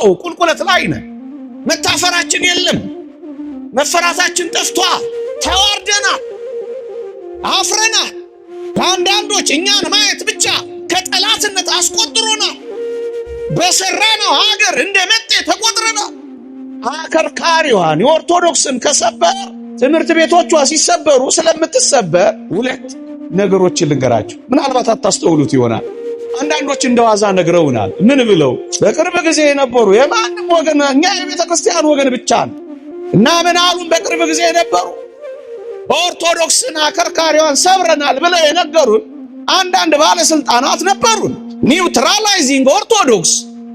አዎ ቁልቁለት ላይ ነን። መታፈራችን የለም። መፈራታችን ጠፍቷል። ተዋርደናል፣ አፍረናል። አንዳንዶች እኛን ማየት ብቻ ከጠላትነት አስቆጥሮናል። በሰራነው ሀገር እንደ መጤ ተቆጥረናል። አከርካሪዋን የኦርቶዶክስን ከሰበር ትምህርት ቤቶቿ ሲሰበሩ ስለምትሰበር ሁለት ነገሮችን ልንገራችሁ። ምናልባት አታስተውሉት ይሆናል። አንዳንዶች እንደዋዛ ነግረውናል። ምን ብለው? በቅርብ ጊዜ የነበሩ የማንም ወገን እኛ የቤተ ክርስቲያን ወገን ብቻ ነው እና ምን አሉን? በቅርብ ጊዜ የነበሩ ኦርቶዶክስን አከርካሪዋን ሰብረናል ብለው የነገሩን አንዳንድ ባለስልጣናት ነበሩን። ኒውትራላይዚንግ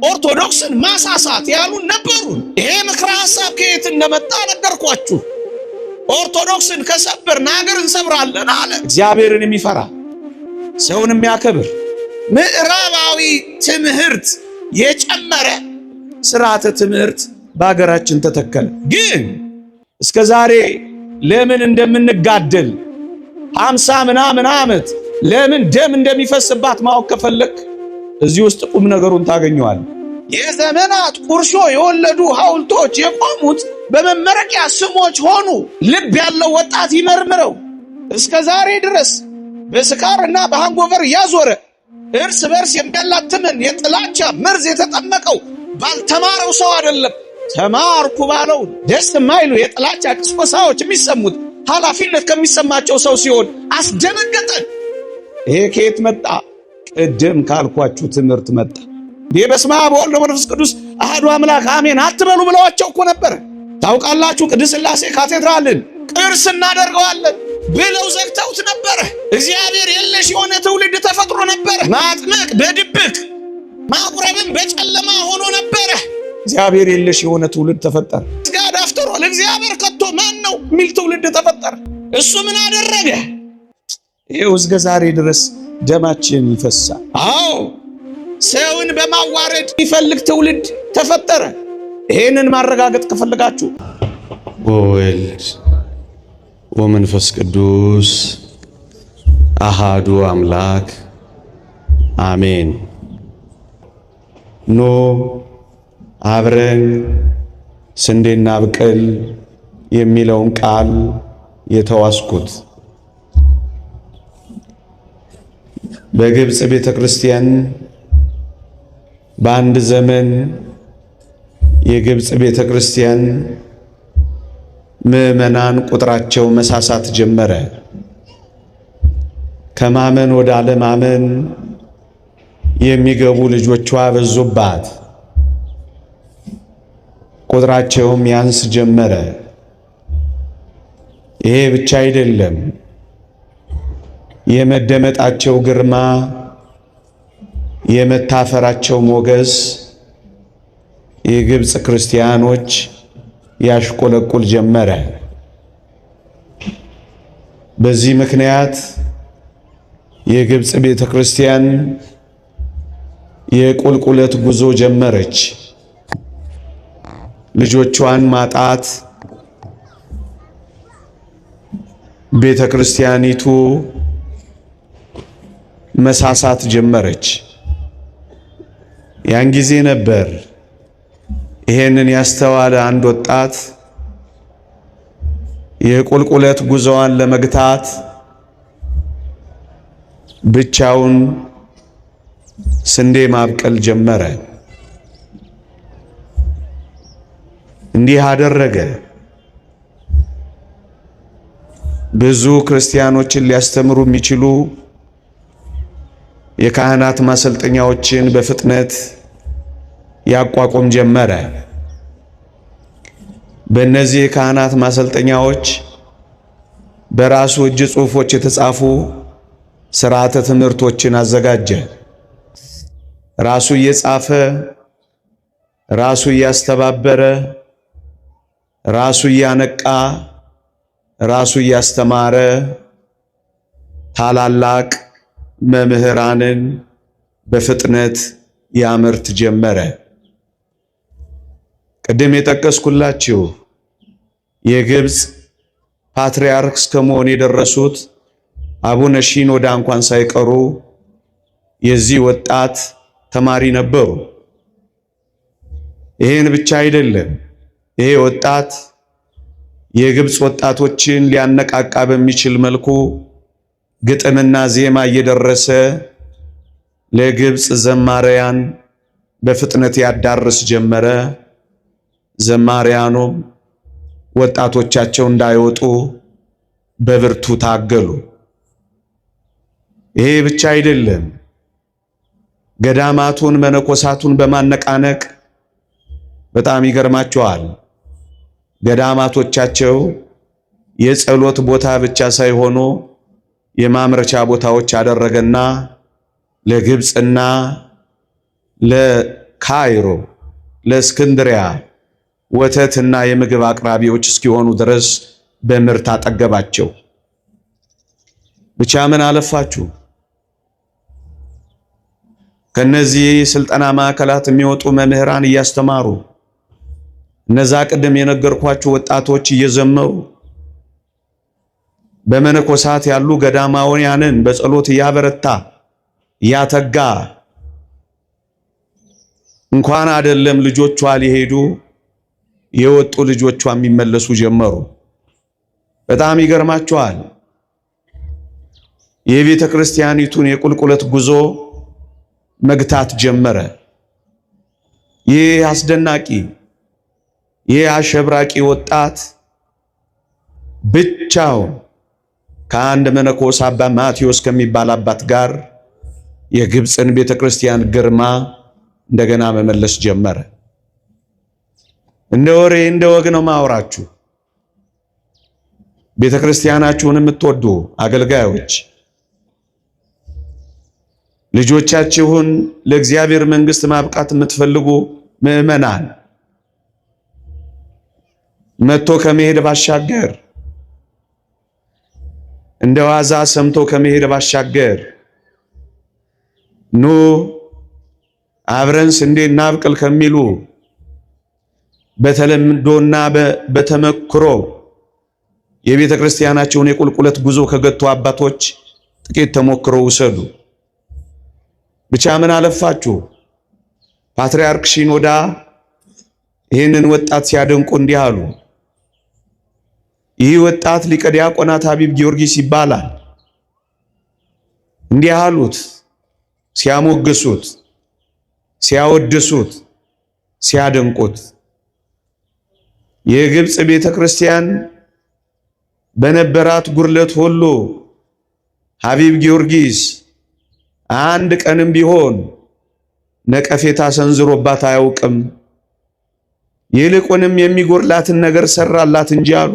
ኦርቶዶክስን ማሳሳት ያሉን ነበሩን። ይሄ ምክረ ሐሳብ ከየት እንደመጣ ነገርኳችሁ። ኦርቶዶክስን ከሰበርን ሀገር እንሰብራለን አለ። እግዚአብሔርን የሚፈራ ሰውን የሚያከብር ምዕራባዊ ትምህርት የጨመረ ስርዓተ ትምህርት በሀገራችን ተተከለ። ግን እስከ ዛሬ ለምን እንደምንጋደል 50 ምናምን ዓመት ለምን ደም እንደሚፈስባት ማወቅ ከፈለክ እዚህ ውስጥ ቁም ነገሩን ታገኘዋል። የዘመናት ቁርሾ የወለዱ ሐውልቶች የቆሙት በመመረቂያ ስሞች ሆኑ። ልብ ያለው ወጣት ይመርምረው። እስከ ዛሬ ድረስ በስካርና በሃንጎቨር ያዞረ እርስ በርስ የሚያላትምን የጥላቻ መርዝ የተጠመቀው ባልተማረው ሰው አይደለም። ተማርኩ ባለው ደስ የማይሉ የጥላቻ ቅስቆሳዎች የሚሰሙት ኃላፊነት ከሚሰማቸው ሰው ሲሆን አስደነገጠን። ይሄ ከየት መጣ? ቅድም ካልኳችሁ ትምህርት መጣ። በስመ አብ ወወልድ ወመንፈስ ቅዱስ አሐዱ አምላክ አሜን አትበሉ ብለዋቸው እኮ ነበር። ታውቃላችሁ፣ ቅድስት ሥላሴ ካቴድራልን ቅርስ እናደርገዋለን ብለው ዘግተውት ነበረ። እግዚአብሔር የለሽ የሆነ ትውልድ ተፈጥሮ ነበረ። ማጥመቅ በድብቅ ማቁረብን በጨለማ ሆኖ ነበረ። እግዚአብሔር የለሽ የሆነ ትውልድ ተፈጠረ። ስጋድ አፍጥሮ ለእግዚአብሔር ከቶ ማን ነው የሚል ትውልድ ተፈጠረ። እሱ ምን አደረገ? ይኸው እስከ ዛሬ ድረስ ደማችን ይፈሳል። አዎ ሰውን በማዋረድ የሚፈልግ ትውልድ ተፈጠረ። ይሄንን ማረጋገጥ ከፈለጋችሁ ወወልድ ወመንፈስ ቅዱስ አሃዱ አምላክ አሜን። ኖ አብረን ስንዴ እናብቅል የሚለውን ቃል የተዋስኩት በግብጽ ቤተ ክርስቲያን በአንድ ዘመን የግብጽ ቤተ ክርስቲያን ምዕመናን ቁጥራቸው መሳሳት ጀመረ። ከማመን ወደ አለማመን የሚገቡ ልጆቿ በዙባት፣ ቁጥራቸውም ያንስ ጀመረ። ይሄ ብቻ አይደለም፣ የመደመጣቸው ግርማ፣ የመታፈራቸው ሞገስ የግብጽ ክርስቲያኖች ያሽቆለቁል ጀመረ። በዚህ ምክንያት የግብጽ ቤተ ክርስቲያን የቁልቁለት ጉዞ ጀመረች። ልጆቿን ማጣት፣ ቤተ ክርስቲያኒቱ መሳሳት ጀመረች። ያን ጊዜ ነበር ይሄንን ያስተዋለ አንድ ወጣት የቁልቁለት ጉዞዋን ለመግታት ብቻውን ስንዴ ማብቀል ጀመረ። እንዲህ አደረገ። ብዙ ክርስቲያኖችን ሊያስተምሩ የሚችሉ የካህናት ማሰልጠኛዎችን በፍጥነት ያቋቁም ጀመረ። በእነዚህ የካህናት ማሰልጠኛዎች በራሱ እጅ ጽሑፎች የተጻፉ ሥርዓተ ትምህርቶችን አዘጋጀ። ራሱ እየጻፈ፣ ራሱ እያስተባበረ፣ ራሱ እያነቃ፣ ራሱ እያስተማረ ታላላቅ መምህራንን በፍጥነት ያመርት ጀመረ። ቅድም የጠቀስኩላችሁ የግብጽ ፓትርያርክ እስከመሆን የደረሱት አቡነ ሺኖዳ እንኳን ሳይቀሩ የዚህ ወጣት ተማሪ ነበሩ። ይህን ብቻ አይደለም። ይሄ ወጣት የግብፅ ወጣቶችን ሊያነቃቃ በሚችል መልኩ ግጥምና ዜማ እየደረሰ ለግብፅ ዘማሪያን በፍጥነት ያዳርስ ጀመረ። ዘማሪያኑም ወጣቶቻቸው እንዳይወጡ በብርቱ ታገሉ። ይሄ ብቻ አይደለም። ገዳማቱን መነኮሳቱን በማነቃነቅ በጣም ይገርማቸዋል። ገዳማቶቻቸው የጸሎት ቦታ ብቻ ሳይሆኑ የማምረቻ ቦታዎች አደረገና ለግብፅና ለካይሮ ለእስክንድሪያ ወተትና የምግብ አቅራቢዎች እስኪሆኑ ድረስ በምርት አጠገባቸው። ብቻ ምን አለፋችሁ ከነዚህ ስልጠና ማዕከላት የሚወጡ መምህራን እያስተማሩ እነዛ ቅድም የነገርኳችሁ ወጣቶች እየዘመሩ በመነኮሳት ያሉ ገዳማውያንን በጸሎት እያበረታ እያተጋ እንኳን አይደለም ልጆቿ ሊሄዱ የወጡ ልጆቿ የሚመለሱ ጀመሩ። በጣም ይገርማቸዋል። የቤተ ክርስቲያኒቱን የቁልቁለት ጉዞ መግታት ጀመረ። ይህ አስደናቂ ይህ አሸብራቂ ወጣት ብቻውን ከአንድ መነኮስ አባ ማቴዎስ ከሚባል አባት ጋር የግብፅን ቤተ ክርስቲያን ግርማ እንደገና መመለስ ጀመረ። እንደ ወሬ እንደ ወግ ነው ማወራችሁ። ቤተ ክርስቲያናችሁን የምትወዱ አገልጋዮች ልጆቻችሁን ለእግዚአብሔር መንግሥት ማብቃት የምትፈልጉ ምዕመናን መጥቶ ከመሄድ ባሻገር እንደ ዋዛ ሰምቶ ከመሄድ ባሻገር ኑ አብረን ስንዴ እናብቅል ከሚሉ በተለምዶና በተመክሮ የቤተ ክርስቲያናቸውን የቁልቁለት ጉዞ ከገቱ አባቶች ጥቂት ተሞክሮ ውሰዱ። ብቻ ምን አለፋችሁ ፓትርያርክ ሺኖዳ ይህንን ወጣት ሲያደንቁ እንዲህ አሉ። ይህ ወጣት ሊቀ ዲያቆናት ሀቢብ ጊዮርጊስ ይባላል። እንዲህ አሉት ሲያሞግሱት፣ ሲያወድሱት፣ ሲያደንቁት። የግብፅ ቤተ ክርስቲያን በነበራት ጉርለት ሁሉ ሀቢብ ጊዮርጊስ አንድ ቀንም ቢሆን ነቀፌታ ሰንዝሮባት አያውቅም። ይልቁንም የሚጎርላትን ነገር ሰራላት እንጂ አሉ።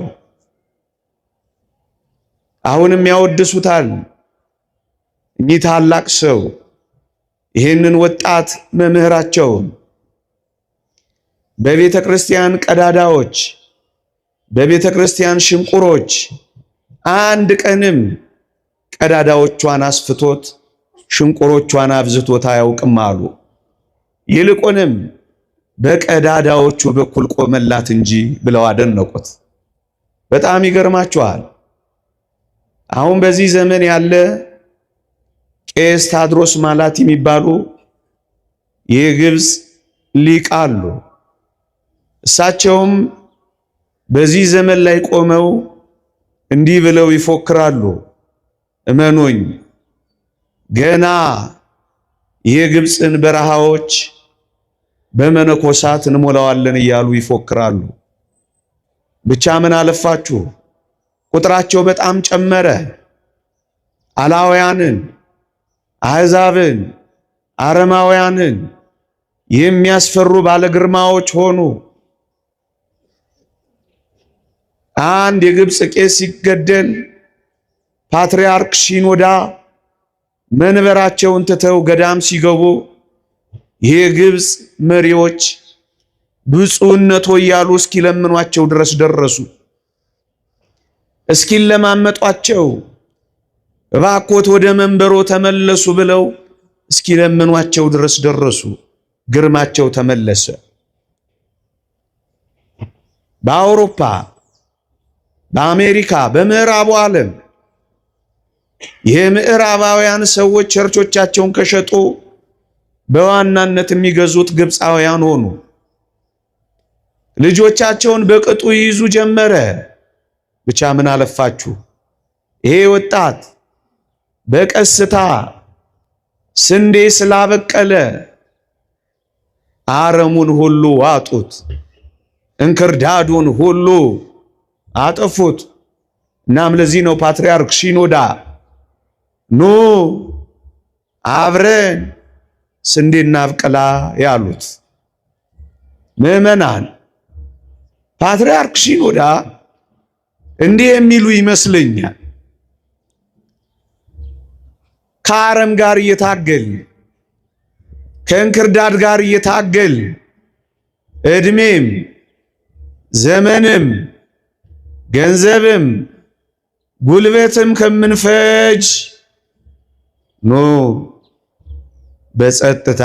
አሁንም ያወድሱታል። እኚህ ታላቅ ሰው ይህንን ወጣት መምህራቸውን በቤተ ክርስቲያን ቀዳዳዎች፣ በቤተ ክርስቲያን ሽንቁሮች አንድ ቀንም ቀዳዳዎቿን አስፍቶት ሽንቁሮቿን አብዝቶት አያውቅም አሉ። ይልቁንም በቀዳዳዎቹ በኩል ቆመላት እንጂ ብለው አደነቁት። በጣም ይገርማቸዋል። አሁን በዚህ ዘመን ያለ ቄስ ታድሮስ ማላት የሚባሉ የግብፅ ሊቅ አሉ። እሳቸውም በዚህ ዘመን ላይ ቆመው እንዲህ ብለው ይፎክራሉ። እመኑኝ ገና የግብፅን በረሃዎች በመነኮሳት እንሞላዋለን እያሉ ይፎክራሉ። ብቻ ምን አለፋችሁ ቁጥራቸው በጣም ጨመረ። አላውያንን፣ አሕዛብን፣ አረማውያንን የሚያስፈሩ ባለግርማዎች ሆኑ። አንድ የግብፅ ቄስ ሲገደል ፓትርያርክ ሺኖዳ መንበራቸውን ትተው ገዳም ሲገቡ የግብፅ መሪዎች ብፁዕነቶ እያሉ እስኪለምኗቸው ድረስ ደረሱ። እስኪለማመጧቸው እባክዎት ወደ መንበሮ ተመለሱ ብለው እስኪለምኗቸው ድረስ ደረሱ። ግርማቸው ተመለሰ። በአውሮፓ፣ በአሜሪካ፣ በምዕራቡ ዓለም የምዕራባውያን ሰዎች ቸርቾቻቸውን ከሸጡ በዋናነት የሚገዙት ግብፃውያን ሆኑ። ልጆቻቸውን በቅጡ ይይዙ ጀመረ። ብቻ ምን አለፋችሁ ይሄ ወጣት በቀስታ ስንዴ ስላበቀለ አረሙን ሁሉ ዋጡት፣ እንክርዳዱን ሁሉ አጠፉት። እናም ለዚህ ነው ፓትርያርክ ሲኖዳ ኑ አብረን ስንዴ እናብቅላ ያሉት። ምዕመናን ፓትርያርክ ሲኖዳ እንዲህ የሚሉ ይመስለኛል። ከአረም ጋር እየታገል ከእንክርዳድ ጋር እየታገል እድሜም ዘመንም ገንዘብም ጉልበትም ከምንፈጅ ኖ በጸጥታ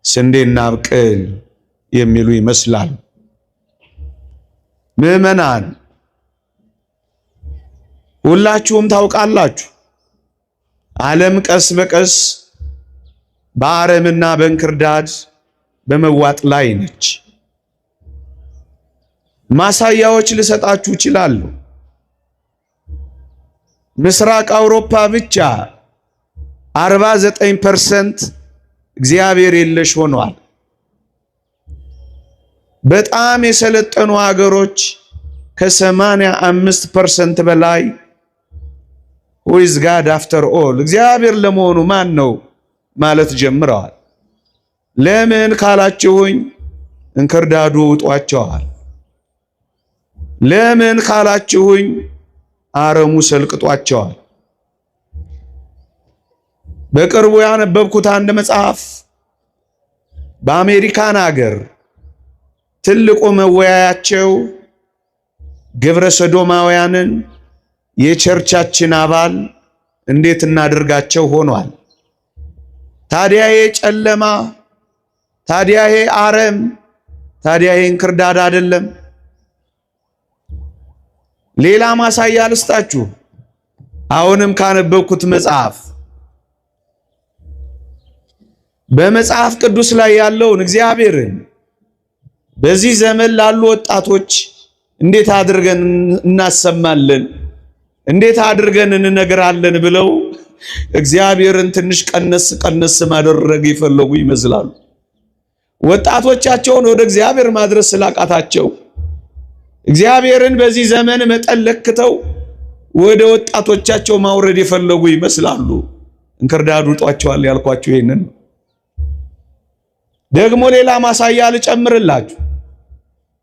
ስንዴ እናብቅል የሚሉ ይመስላል። ምዕመናን ሁላችሁም ታውቃላችሁ፣ ዓለም ቀስ በቀስ በአረምና በእንክርዳድ በመዋጥ ላይ ነች። ማሳያዎች ልሰጣችሁ እችላለሁ። ምስራቅ አውሮፓ ብቻ 49% እግዚአብሔር የለሽ ሆኗል። በጣም የሰለጠኑ ሀገሮች ከ85% በላይ who is God after all እግዚአብሔር ለመሆኑ ማን ነው ማለት ጀምረዋል። ለምን ካላችሁኝ እንክርዳዱ ውጧቸዋል። ለምን ካላችሁኝ አረሙ ሰልቅጧቸዋል። በቅርቡ ያነበብኩት አንድ መጽሐፍ በአሜሪካን ሀገር ትልቁ መወያያቸው ግብረ ሰዶማውያንን የቸርቻችን አባል እንዴት እናድርጋቸው ሆኗል። ታዲያ ይሄ ጨለማ፣ ታዲያ ይሄ አረም፣ ታዲያ ይሄ እንክርዳድ አይደለም? ሌላ ማሳያ ልስጣችሁ። አሁንም ካነበብኩት መጽሐፍ በመጽሐፍ ቅዱስ ላይ ያለውን እግዚአብሔርን በዚህ ዘመን ላሉ ወጣቶች እንዴት አድርገን እናሰማለን፣ እንዴት አድርገን እንነግራለን ብለው እግዚአብሔርን ትንሽ ቀነስ ማድረግ ይፈልጉ ይመስላሉ። ወጣቶቻቸውን ወደ እግዚአብሔር ማድረስ ስላቃታቸው እግዚአብሔርን በዚህ ዘመን መጠን ለክተው ወደ ወጣቶቻቸው ማውረድ የፈለጉ ይመስላሉ። እንክርዳዱ ውጧቸዋል ያልኳችሁ ይሄንን ነው። ደግሞ ሌላ ማሳያ ልጨምርላችሁ።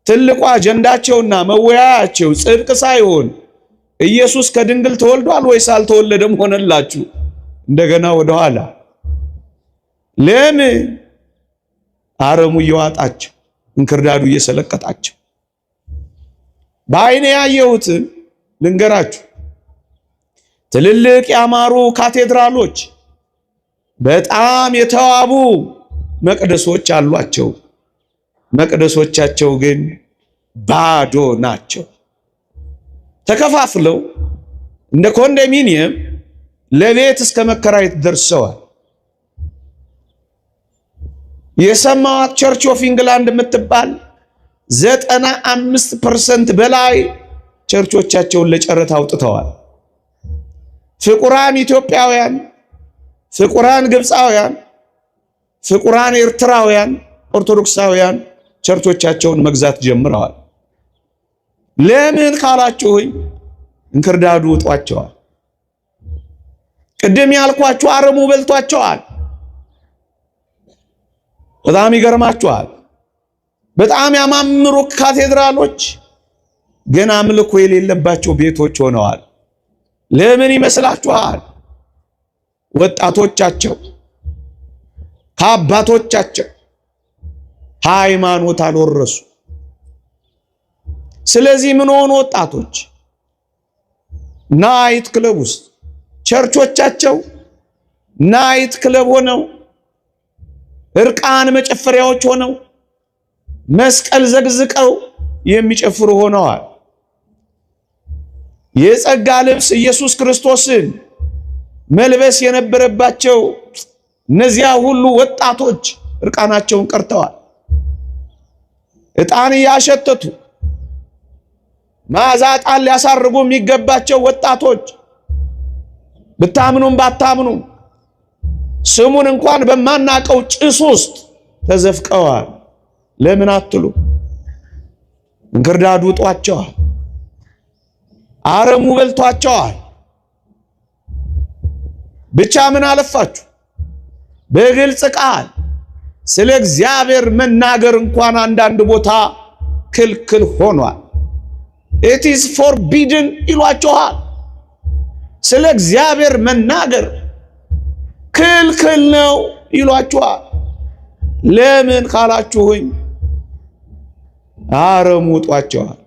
ትልቁ አጀንዳቸውና መወያያቸው ጽድቅ ሳይሆን ኢየሱስ ከድንግል ተወልዷል ወይስ አልተወለደም ሆነላችሁ። እንደገና ወደ ኋላ ለምን አረሙ እየዋጣቸው እንክርዳዱ እየሰለቀጣቸው። በዓይኔ ያየሁት ልንገራችሁ። ትልልቅ ያማሩ ካቴድራሎች፣ በጣም የተዋቡ መቅደሶች አሏቸው። መቅደሶቻቸው ግን ባዶ ናቸው። ተከፋፍለው እንደ ኮንዶሚኒየም ለቤት እስከ መከራየት ደርሰዋል። የሰማዋት ቸርች ኦፍ ኢንግላንድ የምትባል 95% በላይ ቸርቾቻቸውን ለጨረታ አውጥተዋል። ፍቁራን ኢትዮጵያውያን፣ ፍቁራን ግብፃውያን፣ ፍቁራን ኤርትራውያን ኦርቶዶክሳውያን ቸርቾቻቸውን መግዛት ጀምረዋል። ለምን ካላችሁኝ እንክርዳዱ ውጧቸዋል። ቅድም ያልኳችሁ አረሙ በልቷቸዋል። በጣም ይገርማችኋል። በጣም ያማምሩ ካቴድራሎች ግን አምልኮ የሌለባቸው ቤቶች ሆነዋል። ለምን ይመስላችኋል? ወጣቶቻቸው ከአባቶቻቸው ሃይማኖት አልወረሱ። ስለዚህ ምን ሆኑ? ወጣቶች ናይት ክለብ ውስጥ ቸርቾቻቸው ናይት ክለብ ሆነው እርቃን መጨፈሪያዎች ሆነው መስቀል ዘግዝቀው የሚጨፍሩ ሆነዋል። የጸጋ ልብስ ኢየሱስ ክርስቶስን መልበስ የነበረባቸው እነዚያ ሁሉ ወጣቶች እርቃናቸውን ቀርተዋል። ዕጣን ያሸተቱ መዓዛ ዕጣን ሊያሳርጉ የሚገባቸው ወጣቶች ብታምኑም ባታምኑም ስሙን እንኳን በማናቀው ጭስ ውስጥ ተዘፍቀዋል። ለምን አትሉ? እንክርዳዱ ጧቸዋል፣ አረሙ በልቷቸዋል። ብቻ ምን አለፋችሁ በግልጽ ቃል ስለ እግዚአብሔር መናገር እንኳን አንዳንድ ቦታ ክልክል ሆኗል። it is forbidden ይሏቸዋል። ስለ እግዚአብሔር መናገር ክልክል ነው ይሏቸዋል። ለምን ካላችሁኝ አረሙ ጧቸዋል።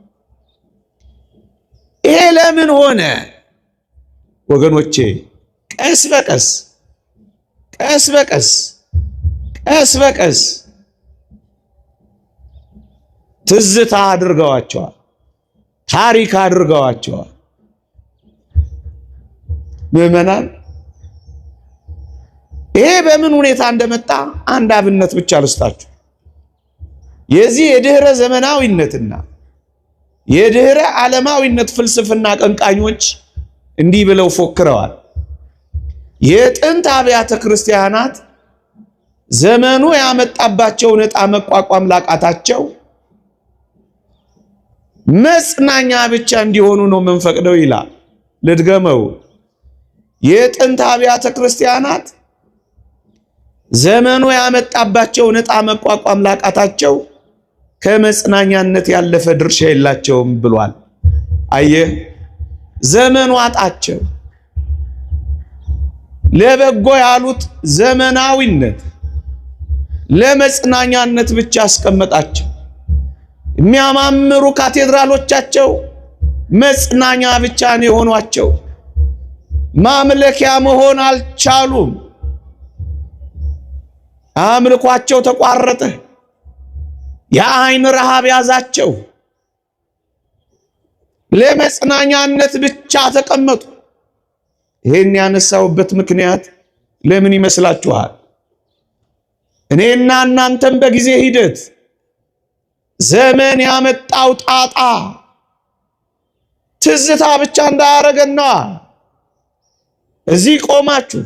ይሄ ለምን ሆነ ወገኖቼ? ቀስ በቀስ ትዝታ አድርገዋቸዋል፣ ታሪክ አድርገዋቸዋል። ምዕመናን ይሄ በምን ሁኔታ እንደመጣ አንድ አብነት ብቻ ልስጣችሁ። የዚህ የድህረ ዘመናዊነትና የድህረ ዓለማዊነት ፍልስፍና ቀንቃኞች እንዲህ ብለው ፎክረዋል። የጥንት አብያተ ክርስቲያናት ዘመኑ ያመጣባቸውን ዕጣ መቋቋም ላቃታቸው መጽናኛ ብቻ እንዲሆኑ ነው የምንፈቅደው ይላል። ልድገመው። የጥንት አብያተ ክርስቲያናት ዘመኑ ያመጣባቸውን ዕጣ መቋቋም ላቃታቸው ከመጽናኛነት ያለፈ ድርሻ የላቸውም ብሏል። አየህ፣ ዘመኑ አጣቸው። ለበጎ ያሉት ዘመናዊነት ለመጽናኛነት ብቻ አስቀመጣቸው። የሚያማምሩ ካቴድራሎቻቸው መጽናኛ ብቻ ነው የሆኗቸው። ማምለኪያ መሆን አልቻሉም። አምልኳቸው ተቋረጠ። የአይን ረሃብ ያዛቸው። ለመጽናኛነት ብቻ ተቀመጡ። ይሄን ያነሳውበት ምክንያት ለምን ይመስላችኋል? እኔና እናንተም በጊዜ ሂደት ዘመን ያመጣው ጣጣ ትዝታ ብቻ እንዳያረገና እዚህ ቆማችሁ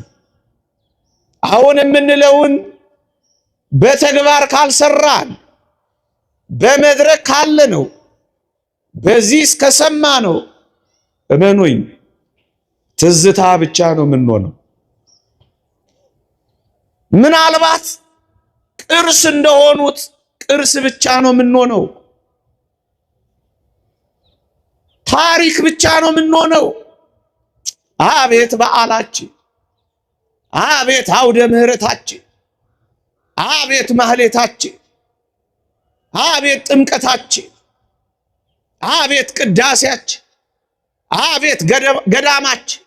አሁን የምንለውን በተግባር ካልሰራን በመድረክ ካለ ነው በዚህ እስከሰማ ነው እመኑኝ ትዝታ ብቻ ነው የምንሆነው። ምናልባት ቅርስ እንደሆኑት ቅርስ ብቻ ነው የምንሆነው። ታሪክ ብቻ ነው የምንሆነው። አቤት በዓላችን፣ አቤት አውደ ምሕረታችን፣ አቤት ማህሌታችን፣ አቤት ጥምቀታችን፣ አቤት ቅዳሴያችን፣ አቤት ገዳማችን፣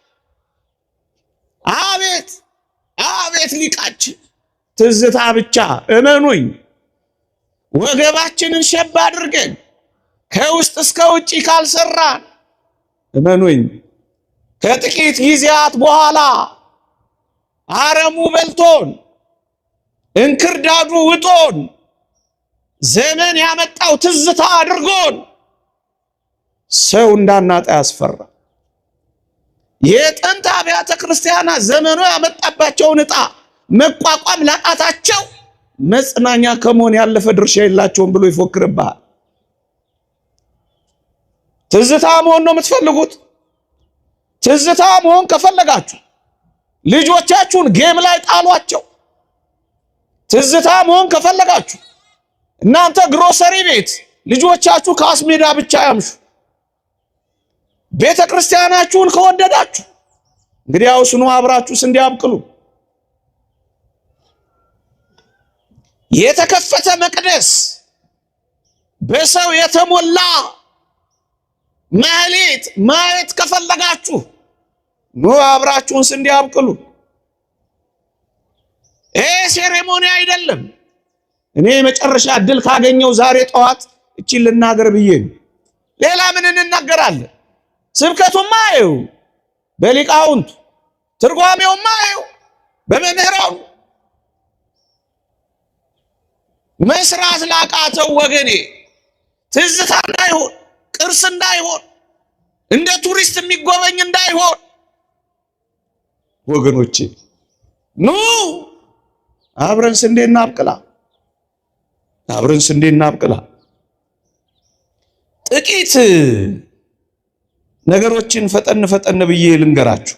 አቤት ሊቃችን። ትዝታ ብቻ እመኑኝ። ወገባችንን ሸባ አድርገን ከውስጥ እስከ ውጪ ካልሰራን እመኑኝ ከጥቂት ጊዜያት በኋላ አረሙ በልቶን እንክርዳዱ ውጦን ዘመን ያመጣው ትዝታ አድርጎን ሰው እንዳናጣ ያስፈራ። የጥንት አብያተ ክርስቲያናት ዘመኑ ያመጣባቸውን ዕጣ መቋቋም ላቃታቸው መጽናኛ ከመሆን ያለፈ ድርሻ የላቸውም ብሎ ይፎክርብሃል። ትዝታ መሆን ነው የምትፈልጉት? ትዝታ መሆን ከፈለጋችሁ ልጆቻችሁን ጌም ላይ ጣሏቸው። ትዝታ መሆን ከፈለጋችሁ እናንተ ግሮሰሪ ቤት ልጆቻችሁ ካስሜዳ ብቻ ያምሹ። ቤተ ክርስቲያናችሁን ከወደዳችሁ እንግዲያው ስኑ አብራችሁ ስንዴ አብቅሉ። የተከፈተ መቅደስ በሰው የተሞላ ማህሌት ማየት ከፈለጋችሁ ኑ አብራችሁን ስንዴ አብቅሉ። ሴሬሞኒ አይደለም። እኔ መጨረሻ እድል ካገኘው ዛሬ ጠዋት እቺን ልናገር ብዬ ሌላ ምን እንናገራለን? ስብከቱማ አይው በሊቃውንቱ ትርጓሜውማ አይው በመምህራኑ መስራት ላቃተው ወገኔ ትዝታ እንዳይሆን፣ ቅርስ እንዳይሆን፣ እንደ ቱሪስት የሚጎበኝ እንዳይሆን ወገኖቼ ኑ አብረን ስንዴ እናብቅላ፣ አብረን ስንዴ እናብቅላ። ጥቂት ነገሮችን ፈጠን ብዬ ልንገራችሁ።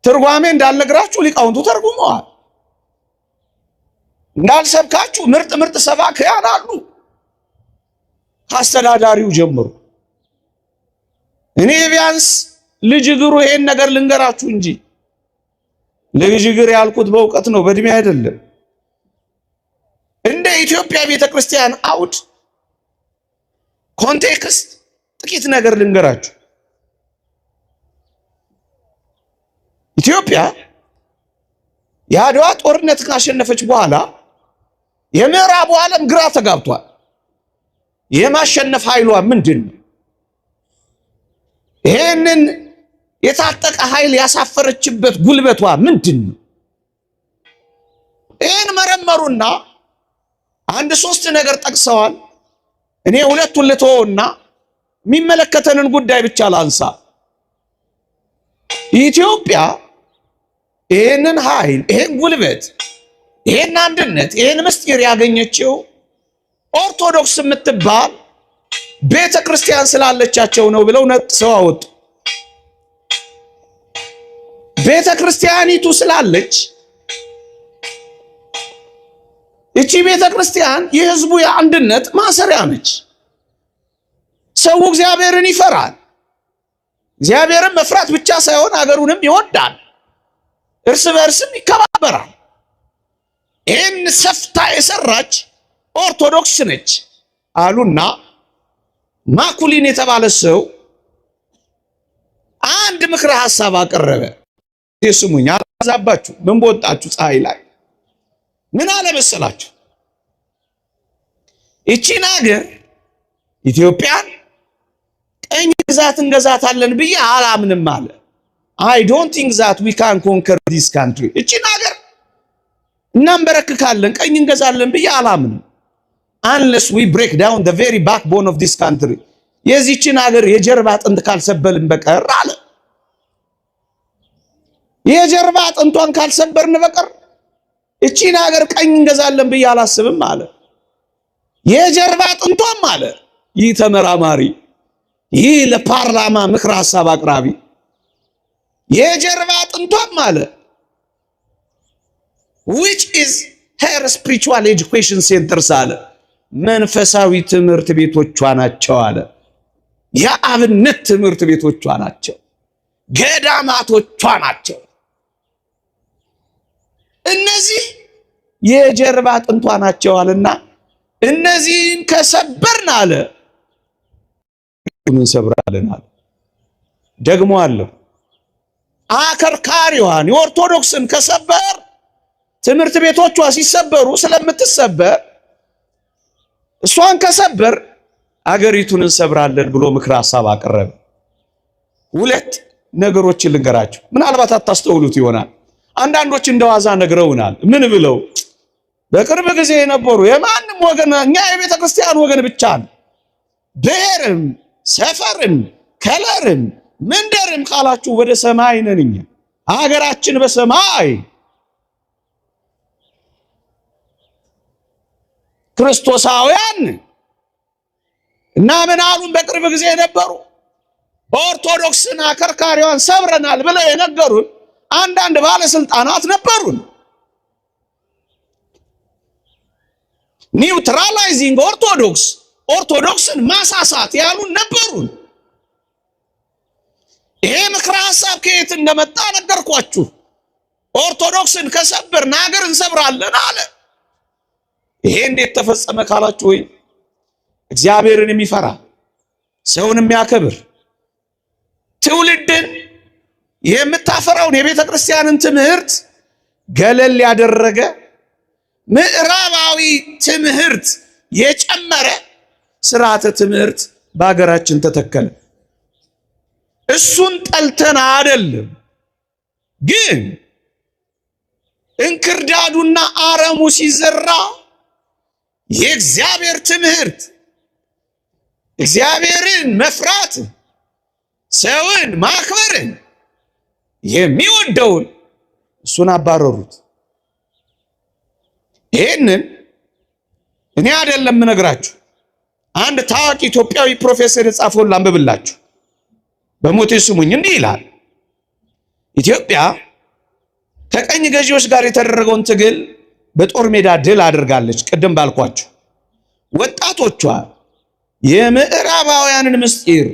ትርጓሜ እንዳልነግራችሁ ሊቃውንቱ ተርጉመዋል። እንዳልሰብካችሁ ምርጥ ሰባክያን አሉ ከአስተዳዳሪው ጀምሮ። እኔ ቢያንስ ልጅ እግሩ ይሄን ነገር ልንገራችሁ እንጂ ልጅ እግር ያልኩት በእውቀት ነው፣ በእድሜ አይደለም። እንደ ኢትዮጵያ ቤተክርስቲያን አውድ ኮንቴክስት ጥቂት ነገር ልንገራችሁ። ኢትዮጵያ የአድዋ ጦርነት ካሸነፈች በኋላ የምዕራቡ ዓለም ግራ ተጋብቷል። የማሸነፍ ኃይሏ ምንድነው? ይሄንን የታጠቀ ኃይል ያሳፈረችበት ጉልበቷ ምንድነው? ይሄን መረመሩና አንድ ሶስት ነገር ጠቅሰዋል። እኔ ሁለቱን ልተወውና የሚመለከተንን ጉዳይ ብቻ ላንሳ። ኢትዮጵያ ይሄንን ኃይል፣ ይሄን ጉልበት፣ ይሄን አንድነት፣ ይሄን ምስጢር ያገኘችው ኦርቶዶክስ የምትባል ቤተ ክርስቲያን ስላለቻቸው ነው ብለው ነጥሰው አወጡ። ቤተ ክርስቲያኒቱ ስላለች እቺ ቤተ ክርስቲያን የህዝቡ የአንድነት ማሰሪያ ነች። ሰው እግዚአብሔርን ይፈራል። እግዚአብሔርን መፍራት ብቻ ሳይሆን አገሩንም ይወዳል፣ እርስ በእርስም ይከባበራል። ይህን ሰፍታ የሰራች ኦርቶዶክስ ነች አሉና ማኩሊን የተባለ ሰው አንድ ምክረ ሐሳብ አቀረበ። ይስሙኝ፣ አላዛባችሁ፣ ምን በወጣችሁ ፀሐይ ላይ ምን አለ መሰላችሁ? እቺን ሀገር ኢትዮጵያን ቀኝ ግዛት እንገዛታለን ብዬ አላምንም አለ። I don't think that we can conquer this country። እቺን ሀገር እናንበረክካለን፣ ቀኝ እንገዛለን ብዬ አላምንም unless we break down the very backbone of this country። የዚህችን ሀገር የጀርባ አጥንት ካልሰበልን በቀር አለ። የጀርባ አጥንቷን ካልሰበርን በቀር እቺን ሀገር ቀኝ እንገዛለን ብዬ አላስብም አለ። የጀርባ አጥንቷም አለ ይህ ተመራማሪ፣ ይህ ለፓርላማ ምክረ ሐሳብ አቅራቢ፣ የጀርባ አጥንቷም አለ which is her spiritual education centers አለ መንፈሳዊ ትምህርት ቤቶቿ ናቸው አለ። የአብነት ትምህርት ቤቶቿ ናቸው፣ ገዳማቶቿ ናቸው። እነዚህ የጀርባ አጥንቷ ናቸው አለና እነዚህን ከሰበርን አለ እንሰብራለን አለ። ደግሞ አለ አከርካሪዋን የኦርቶዶክስን ከሰበር ትምህርት ቤቶቿ ሲሰበሩ ስለምትሰበር እሷን ከሰበር አገሪቱን እንሰብራለን ብሎ ምክረ ሐሳብ አቀረበ። ሁለት ነገሮችን ልንገራችሁ፣ ምናልባት አታስተውሉት ይሆናል። አንዳንዶች እንደዋዛ ነግረውናል። ምን ብለው? በቅርብ ጊዜ የነበሩ የማንም ወገን፣ እኛ የቤተ ክርስቲያን ወገን ብቻ ነው፣ ብሔርም ሰፈርም ከለርም መንደርም ካላችሁ ወደ ሰማይ ነን እኛ፣ አገራችን በሰማይ ክርስቶሳውያን እና ምን አሉን? በቅርብ ጊዜ የነበሩ ኦርቶዶክስን አከርካሪዋን ሰብረናል ብለው የነገሩን አንዳንድ ባለስልጣናት ነበሩን። ኒውትራላይዚንግ ኦርቶዶክስን ማሳሳት ያሉን ነበሩን። ይሄ ምክረ ሐሳብ ከየት እንደመጣ ነገርኳችሁ። ኦርቶዶክስን ከሰበርን አገር እንሰብራለን አለ። ይሄ እንዴት ተፈጸመ ካላችሁ፣ ወይ እግዚአብሔርን የሚፈራ ሰውን የሚያከብር ትውልድን የምታፈራውን የቤተ ክርስቲያንን ትምህርት ገለል ያደረገ ምዕራባዊ ትምህርት የጨመረ ስርዓተ ትምህርት በአገራችን ተተከለ። እሱን ጠልተን አይደለም፣ ግን እንክርዳዱና አረሙ ሲዘራ የእግዚአብሔር ትምህርት እግዚአብሔርን መፍራት ሰውን ማክበርን የሚወደውን እሱን አባረሩት። ይሄንን እኔ አይደለም የምነግራችሁ፣ አንድ ታዋቂ ኢትዮጵያዊ ፕሮፌሰር የጻፈውን ላንብብላችሁ። በሞቴ ስሙኝ። እንዲህ ይላል፣ ኢትዮጵያ ከቀኝ ገዢዎች ጋር የተደረገውን ትግል በጦር ሜዳ ድል አድርጋለች። ቅድም ባልኳችሁ ወጣቶቿ የምዕራባውያንን ምስጢር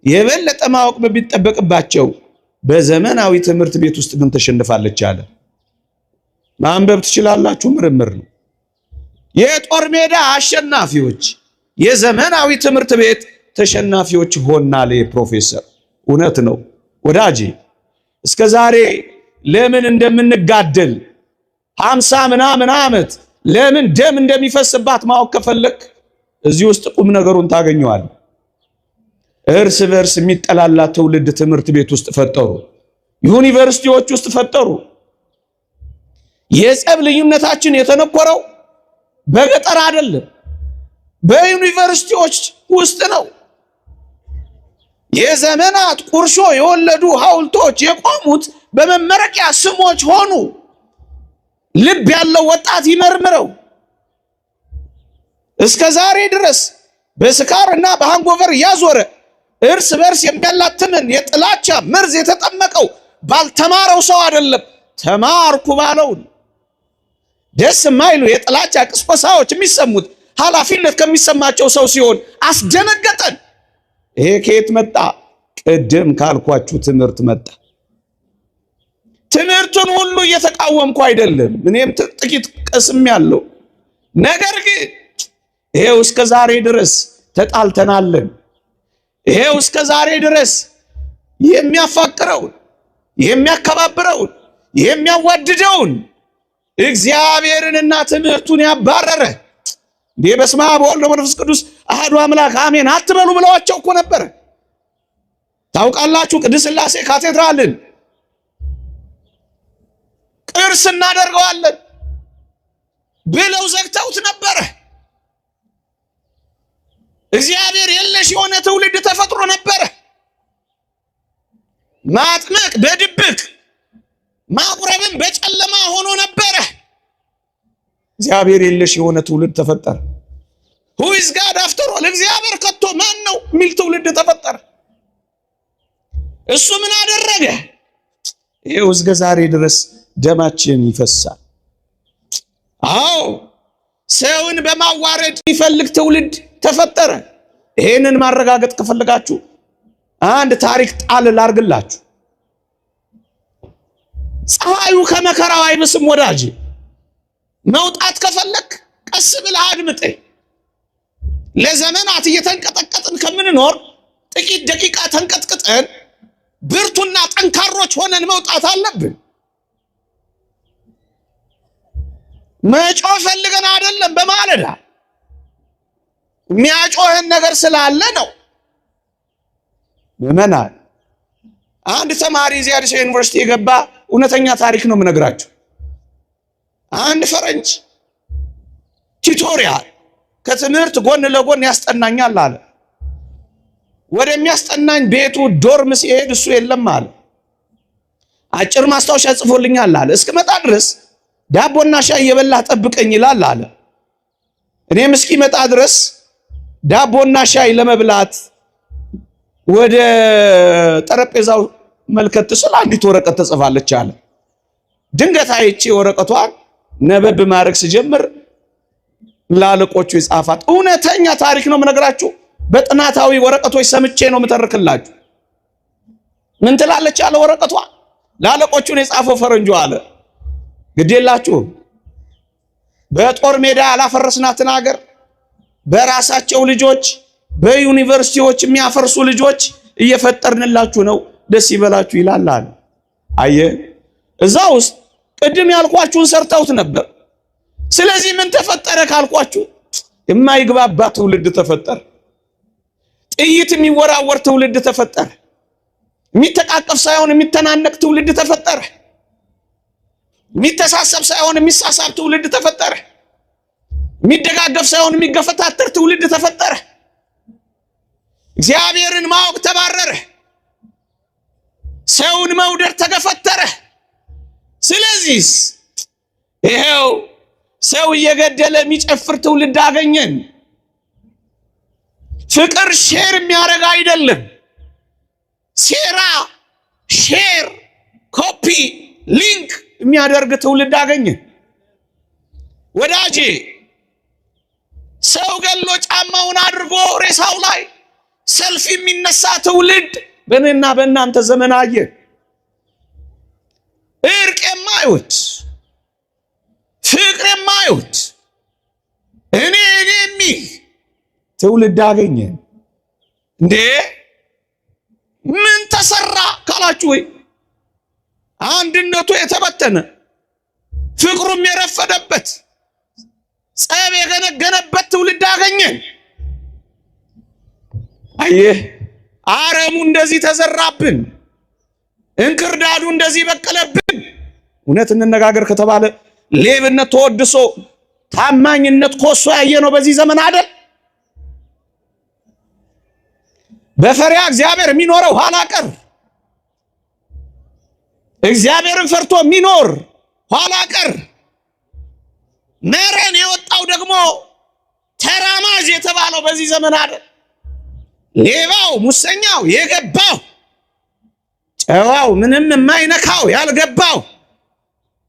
የበለጠ ማወቅ በሚጠበቅባቸው በዘመናዊ ትምህርት ቤት ውስጥ ግን ተሸንፋለች አለ። ማንበብ ትችላላችሁ፣ ምርምር ነው። የጦር ሜዳ አሸናፊዎች የዘመናዊ ትምህርት ቤት ተሸናፊዎች ሆናል። ፕሮፌሰር እውነት ነው ወዳጄ። እስከ ዛሬ ለምን እንደምንጋደል 50 ምናምን ዓመት ለምን ደም እንደሚፈስባት ማወቅ ከፈለክ እዚህ ውስጥ ቁም ነገሩን ታገኘዋል። እርስ በርስ የሚጠላላ ትውልድ ትምህርት ቤት ውስጥ ፈጠሩ፣ ዩኒቨርሲቲዎች ውስጥ ፈጠሩ። የጸብ ልዩነታችን የተነኮረው በገጠር አይደለም፣ በዩኒቨርሲቲዎች ውስጥ ነው። የዘመናት ቁርሾ የወለዱ ሐውልቶች የቆሙት በመመረቂያ ስሞች ሆኑ። ልብ ያለው ወጣት ይመርምረው። እስከ ዛሬ ድረስ በስካርና በሃንጎቨር ያዞረ እርስ በርስ የሚያላትምን የጥላቻ መርዝ የተጠመቀው ባልተማረው ሰው አይደለም፣ ተማርኩ ባለው። ደስ የማይሉ የጥላቻ ቅስቆሳዎች የሚሰሙት ኃላፊነት ከሚሰማቸው ሰው ሲሆን አስደነገጠን። ይሄ ከየት መጣ? ቅድም ካልኳችሁ ትምህርት መጣ። ትምህርቱን ሁሉ እየተቃወምኩ አይደለም፣ እኔም ጥቂት ቀስም ያለው ነገር ግን ይሄው እስከ ዛሬ ድረስ ተጣልተናለን። ይሄው እስከ ዛሬ ድረስ የሚያፋቅረውን የሚያከባብረውን የሚያዋድደውን እግዚአብሔርንና ትምህርቱን ያባረረ በስመ አብ ወወልድ ወመንፈስ ቅዱስ አሐዱ አምላክ አሜን አትበሉ ብለዋቸው እኮ ነበር። ታውቃላችሁ፣ ቅድስት ሥላሴ ካቴድራልን ቅርስ እናደርገዋለን ብለው ዘግተውት ነበረ። እግዚአብሔር የለሽ የሆነ ትውልድ ተፈጥሮ ነበረ። ማጥመቅ በድብቅ ማቁረብን በጨለማ ሆኖ ነበረ። እግዚአብሔር የለሽ የሆነ ትውልድ ተፈጠረ። who is God after all? እግዚአብሔር ከቶ ማን ነው የሚል ትውልድ ተፈጠረ። እሱ ምን አደረገ? ይሄው እስከ ዛሬ ድረስ ደማችን ይፈሳል። አዎ ሰውን በማዋረድ የሚፈልግ ትውልድ ተፈጠረ። ይሄንን ማረጋገጥ ከፈለጋችሁ አንድ ታሪክ ጣል ላርግላችሁ። ፀሐዩ ከመከራው አይብስም ወዳጅ። መውጣት ከፈለክ ቀስ ብለህ አድምጠኝ። ለዘመናት እየተንቀጠቀጥን ከምንኖር ጥቂት ደቂቃ ተንቀጥቅጠን ብርቱና ጠንካሮች ሆነን መውጣት አለብን። መጮህ ፈልገን አይደለም። በማለዳ የሚያጮህን ነገር ስላለ ነው። ምዕመናን፣ አንድ ተማሪ እዚህ አዲስ ዩኒቨርሲቲ የገባ እውነተኛ ታሪክ ነው የምነግራችሁ። አንድ ፈረንጅ ቲዩቶሪያል ከትምህርት ጎን ለጎን ያስጠናኛል አለ። ወደሚያስጠናኝ ቤቱ ዶርም ሲሄድ እሱ የለም አለ። አጭር ማስታወሻ ጽፎልኛል አለ። እስክመጣ ድረስ ዳቦና ሻይ እየበላህ ጠብቀኝ ይላል አለ። እኔም እስኪመጣ ድረስ ዳቦና ሻይ ለመብላት ወደ ጠረጴዛው መልከት ስለ አንዲት ወረቀት ተጽፋለች አለ። ድንገት አይቼ ወረቀቷን ነበብ ማድረግ ሲጀምር ላለቆቹ ይጻፋት። እውነተኛ ታሪክ ነው የምነግራችሁ። በጥናታዊ ወረቀቶች ሰምቼ ነው የምተርክላችሁ። ምን ትላለች አለ ወረቀቷ? ላለቆቹን የጻፈው ፈረንጆ አለ ግዴላችሁ በጦር ሜዳ ያላፈረስናትን ሀገር በራሳቸው ልጆች በዩኒቨርሲቲዎች የሚያፈርሱ ልጆች እየፈጠርንላችሁ ነው፣ ደስ ይበላችሁ ይላል አለ። አየ እዛ ውስጥ ቅድም ያልኳችሁን ሰርተውት ነበር። ስለዚህ ምን ተፈጠረ ካልኳችሁ የማይግባባ ትውልድ ተፈጠረ። ጥይት የሚወራወር ትውልድ ተፈጠረ። የሚተቃቀፍ ሳይሆን የሚተናነቅ ትውልድ ተፈጠረ። የሚተሳሰብ ሳይሆን የሚሳሳብ ትውልድ ተፈጠረ። የሚደጋገፍ ሳይሆን የሚገፈታተር ትውልድ ተፈጠረ። እግዚአብሔርን ማወቅ ተባረረ። ሰውን መውደድ ተገፈተረ። ስለዚህ ይሄው ሰው እየገደለ የሚጨፍር ትውልድ አገኘን። ፍቅር ሼር የሚያደርግ አይደለም። ሴራ ሼር ኮፒ ሊንክ የሚያደርግ ትውልድ አገኘን። ወዳጄ ሰው ገሎ ጫማውን አድርጎ ሬሳው ላይ ሰልፍ የሚነሳ ትውልድ በእኔና በእናንተ ዘመን አየን። እርቅ የማይወድ ፍቅር የማይወድ እኔ የሚል ትውልድ አገኘን። እንዴ ምን ተሰራ ካላችሁ ወይ አንድነቱ የተበተነ ፍቅሩም የረፈደበት ጸብ የገነገነበት ትውልድ አገኘን። አየህ አረሙ እንደዚህ ተዘራብን፣ እንክርዳዱ እንደዚህ በቀለብን። እውነት እንነጋገር ከተባለ ሌብነት ተወድሶ ታማኝነት ኮሶ ያየነው በዚህ ዘመን አይደል? በፈሪያ እግዚአብሔር የሚኖረው ኋላ ቀር፣ እግዚአብሔርን ፈርቶ የሚኖር ኋላ ቀር፣ መረን የወጣው ደግሞ ተራማጅ የተባለው በዚህ ዘመን አይደል? ሌባው ሙሰኛው የገባው ጨዋው ምንም የማይነካው ያልገባው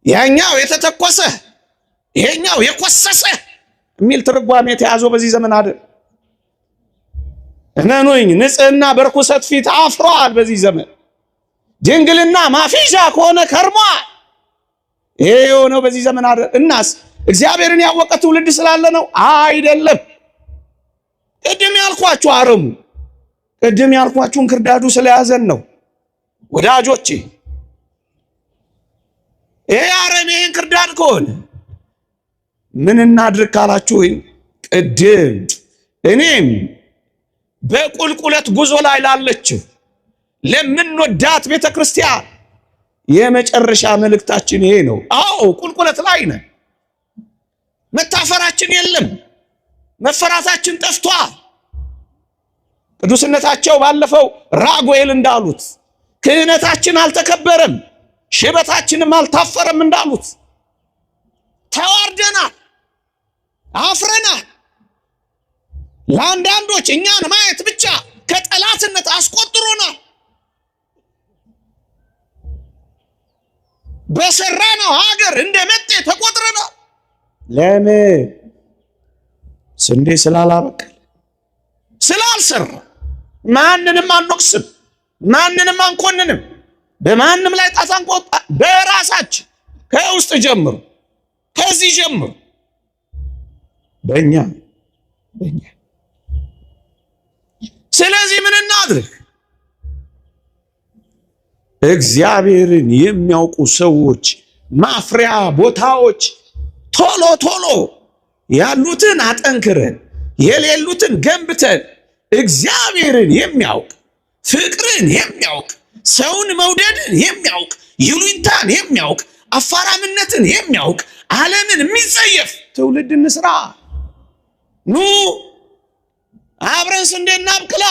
ያኛው የተተኮሰ ይሄኛው የኮሰሰ የሚል ትርጓሜ ተያዞ በዚህ ዘመን አይደል? እመኑኝ ንጽህና በርኩሰት ፊት አፍሯል በዚህ ዘመን። ድንግልና ማፊሻ ከሆነ ከርሟል። ይሄ የሆነው በዚህ ዘመን አይደል? እናስ እግዚአብሔርን ያወቀ ትውልድ ስላለ ነው አይደለም። ቅድም ያልኳችሁ አረሙ፣ ቅድም ያልኳችሁ እንክርዳዱ ስለያዘን ነው ወዳጆቼ። ይሄ አረም ይሄን እንክርዳድ ከሆነ ምን እናድርግ ካላችሁኝ፣ ቅድም እኔም በቁልቁለት ጉዞ ላይ ላለችው ለምንወዳት ቤተክርስቲያን የመጨረሻ መልእክታችን ይሄ ነው። አዎ ቁልቁለት ላይ ነን። መታፈራችን የለም፣ መፈራታችን ጠፍቷል። ቅዱስነታቸው ባለፈው ራጉኤል እንዳሉት ክህነታችን አልተከበረም፣ ሽበታችንም አልታፈረም እንዳሉት ተዋርደናል፣ አፍረናል። ለአንዳንዶች እኛን ማየት ብቻ ከጠላትነት አስቆጥሮናል። በሰራነው ሀገር እንደ መጤ ተቆጥረናል። ለምን? ስንዴ ስላላበቀል ስላልሰራ። ማንንም አንወቅስም፣ ማንንም አንኮንንም፣ በማንም ላይ ጣት አንቆጣ። በራሳችን ከውስጥ ጀምሩ፣ ከዚህ ጀምሩ። በእኛ ስለዚህ ምን እናድርግ? እግዚአብሔርን የሚያውቁ ሰዎች ማፍሪያ ቦታዎች ቶሎ ቶሎ ያሉትን አጠንክረን የሌሉትን ገንብተን እግዚአብሔርን የሚያውቅ ፍቅርን የሚያውቅ ሰውን መውደድን የሚያውቅ ይሉኝታን የሚያውቅ አፋራምነትን የሚያውቅ ዓለምን የሚጸየፍ ትውልድ እንስራ። ኑ አብረን ስንዴ እናብቅላ።